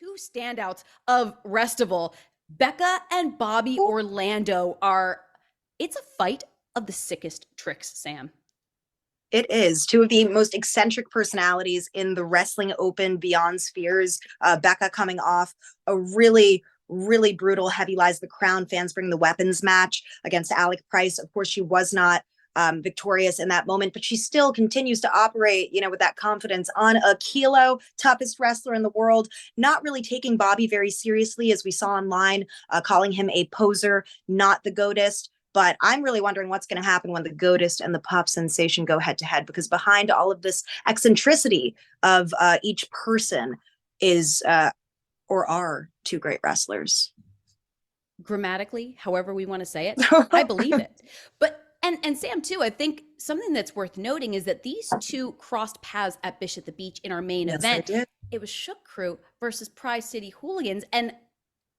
two standouts of Restival. Becca and Bobby Orlando it's a fight of the sickest tricks, Sam. It is two of the most eccentric personalities in the wrestling open beyond spheres. Becca coming off a really brutal Heavy Lies the Crown fans bring the weapons match against Alec Price. Of course, she was not victorious in that moment, but she still continues to operate, with that confidence on a kilo, toughest wrestler in the world, not really taking Bobby very seriously, as we saw online, calling him a poser, not the goatist. But I'm really wondering what's going to happen when the Goatist and the Pup Sensation go head to head, because behind all of this eccentricity of each person is or are two great wrestlers. Grammatically, however we want to say it, I believe it. But and Sam too, I think something that's worth noting is that these two crossed paths at Bishop the Beach in our main event. It was Shook Crew versus Prize City Hooligans, and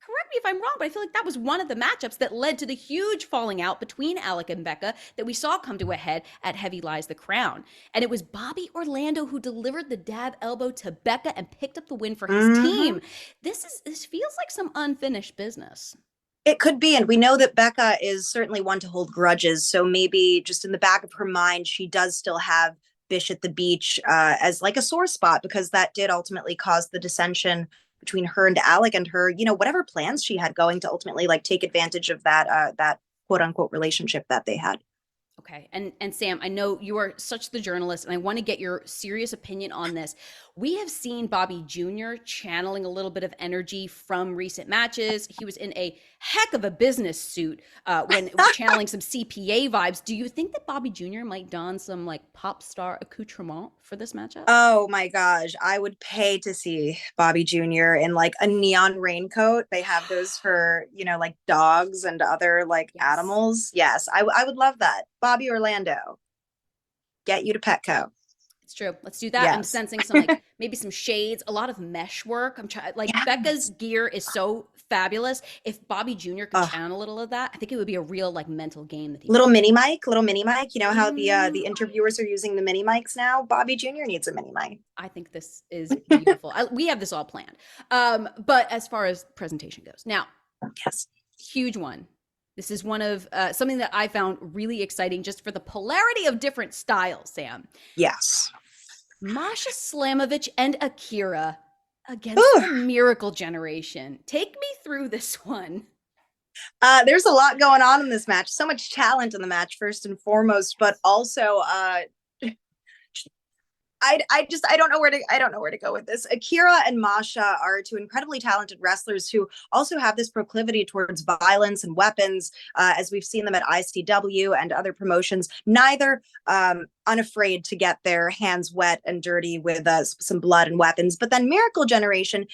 correct me if I'm wrong, but I feel like that was one of the matchups that led to the huge falling out between Alec and Becca that we saw come to a head at Heavy Lies the Crown. And it was Bobby Orlando who delivered the dab elbow to Becca and picked up the win for his team. This feels like some unfinished business. It could be, and we know that Becca is certainly one to hold grudges, so maybe just in the back of her mind, she does still have Bish at the Beach as like a sore spot, because that did ultimately cause the dissension between her and Alec, and her, whatever plans she had going to ultimately like take advantage of that quote unquote relationship that they had. Okay. And Sam, I know you are such the journalist, and I want to get your serious opinion on this. We have seen Bobby Jr. channeling a little bit of energy from recent matches. He was in a heck of a business suit when channeling some CPA vibes. Do you think that Bobby Jr. might don some like pop star accoutrement for this matchup? Oh my gosh, I would pay to see Bobby Jr. in like a neon raincoat. They have those for, like dogs and other like animals. Yes, I would love that. Bobby Orlando, get you to Petco. It's true. Let's do that. Yes. I'm sensing some like maybe some shades, a lot of mesh work. I'm trying Becca's gear is so fabulous. If Bobby Jr. could channel a little of that, I think it would be a real like mental game that little mini mic. You know how the interviewers are using the mini mics now? Bobby Jr. needs a mini mic. I think this is beautiful. We have this all planned. But as far as presentation goes, now, yes, huge one. This is one of something that I found really exciting just for the polarity of different styles, Sam. Yes. Masha Slamovich and Akira against the Miracle Generation. Take me through this one. There's a lot going on in this match. So much talent in the match, first and foremost, but also I don't know where to go with this. Akira and Masha are two incredibly talented wrestlers who also have this proclivity towards violence and weapons, as we've seen them at ICW and other promotions. Neither unafraid to get their hands wet and dirty with some blood and weapons. But then Miracle Generation,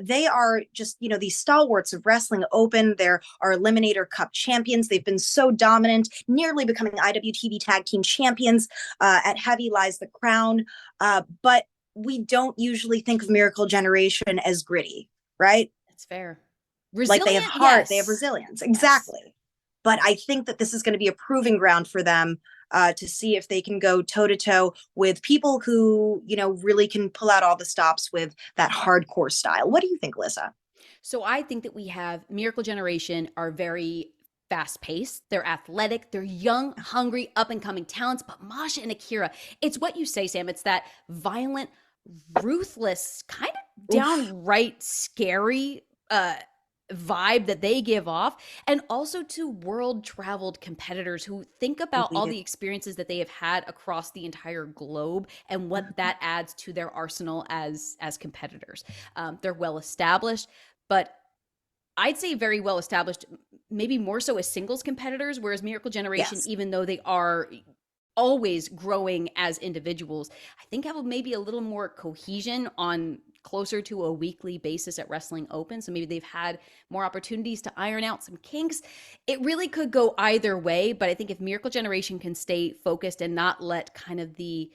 they are just, these stalwarts of wrestling open. They're our Eliminator Cup champions. They've been so dominant, nearly becoming IWTV Tag Team champions. At Heavy Lies the Crown. But we don't usually think of Miracle Generation as gritty, right? That's fair. Resilient, like they have heart, yes. They have resilience. Exactly. Yes. But I think that this is going to be a proving ground for them to see if they can go toe to toe with people who, really can pull out all the stops with that hardcore style. What do you think, Alyssa? So I think that we have Miracle Generation are very fast paced. They're athletic. They're young, hungry, up and coming talents. But Masha and Akira, it's what you say, Sam. It's that violent, ruthless, kind of downright scary vibe that they give off, and also to world traveled competitors who think about all the experiences that they have had across the entire globe and what that adds to their arsenal as competitors. They're well established, but I'd say very well established, maybe more so as singles competitors, whereas Miracle Generation, even though they are always growing as individuals, I think have maybe a little more cohesion on closer to a weekly basis at Wrestling Open. So maybe they've had more opportunities to iron out some kinks. It really could go either way, but I think if Miracle Generation can stay focused and not let kind of the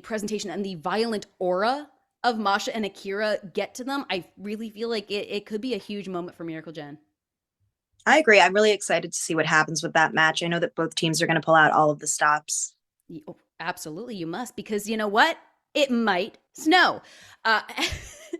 presentation and the violent aura of Masha and Akira get to them, I really feel like it could be a huge moment for Miracle Gen. I agree. I'm really excited to see what happens with that match. I know that both teams are going to pull out all of the stops. Oh, absolutely, you must, because you know what? It might snow.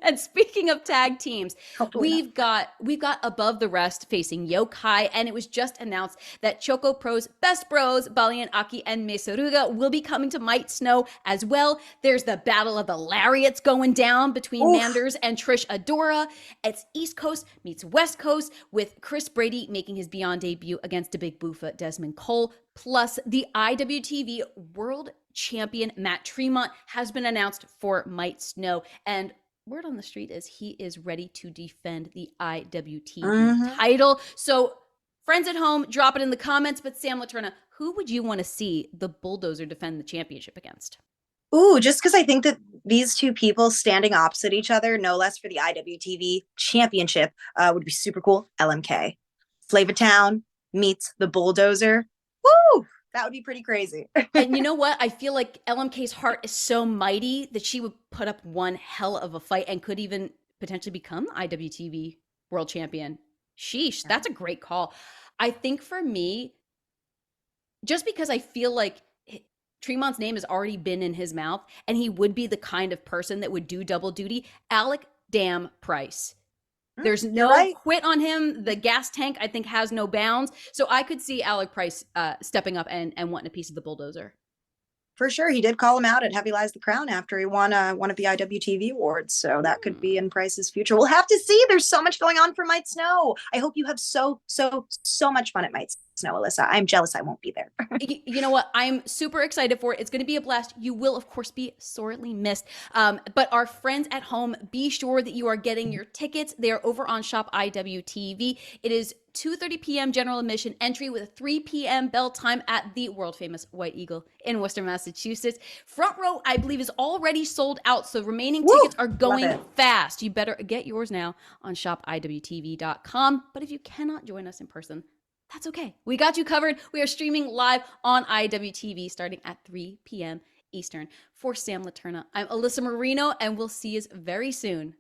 And speaking of tag teams, Hopefully not. we've got Above the Rest facing Yokai, and it was just announced that Choco Pro's best bros, Bali and Aki and Mesoruga, will be coming to Miight Snow as well. There's the Battle of the Lariats going down between Oof. Manders and Trish Adora. It's East Coast meets West Coast, with Chris Brady making his Beyond debut against the Big Boofa Desmond Cole. Plus, the IWTV World Champion Matt Tremont has been announced for Miight Snow, and word on the street is he is ready to defend the IWTV Mhm. title. So, friends at home, drop it in the comments. But Sam Laterna, who would you want to see the Bulldozer defend the championship against? Ooh, just because I think that these two people standing opposite each other, no less for the IWTV championship, would be super cool. LMK. Flavatown meets the Bulldozer. Woo! That would be pretty crazy. And you know what? I feel like LMK's heart is so mighty that she would put up one hell of a fight and could even potentially become the IWTV world champion. Sheesh, that's a great call. I think for me, just because I feel like Tremont's name has already been in his mouth and he would be the kind of person that would do double duty, Alec Damn Price. There's You're no right. quit on him. The gas tank, I think, has no bounds. So I could see Alec Price stepping up and wanting a piece of the Bulldozer. For sure. He did call him out at Heavy Lies the Crown after he won one of the IWTV awards. So that could be Hmm. in Price's future. We'll have to see. There's so much going on for Might Snow. I hope you have so much fun at Might Snow, Alyssa. I'm jealous I won't be there. You know what? I'm super excited for it. It's going to be a blast. You will, of course, be sorely missed. But our friends at home, be sure that you are getting your tickets. They are over on Shop IWTV. It is 2:30 p.m. general admission entry with a 3 p.m. bell time at the world famous White Eagle in Worcester, Massachusetts. Front row, I believe, is already sold out, so remaining Woo! tickets are Love going it. fast. You better get yours now on shopiwtv.com. But if you cannot join us in person, that's okay. We got you covered. We are streaming live on IWTV starting at 3 p.m. Eastern. For Sam Laterna, I'm Alyssa Marino, and we'll see you very soon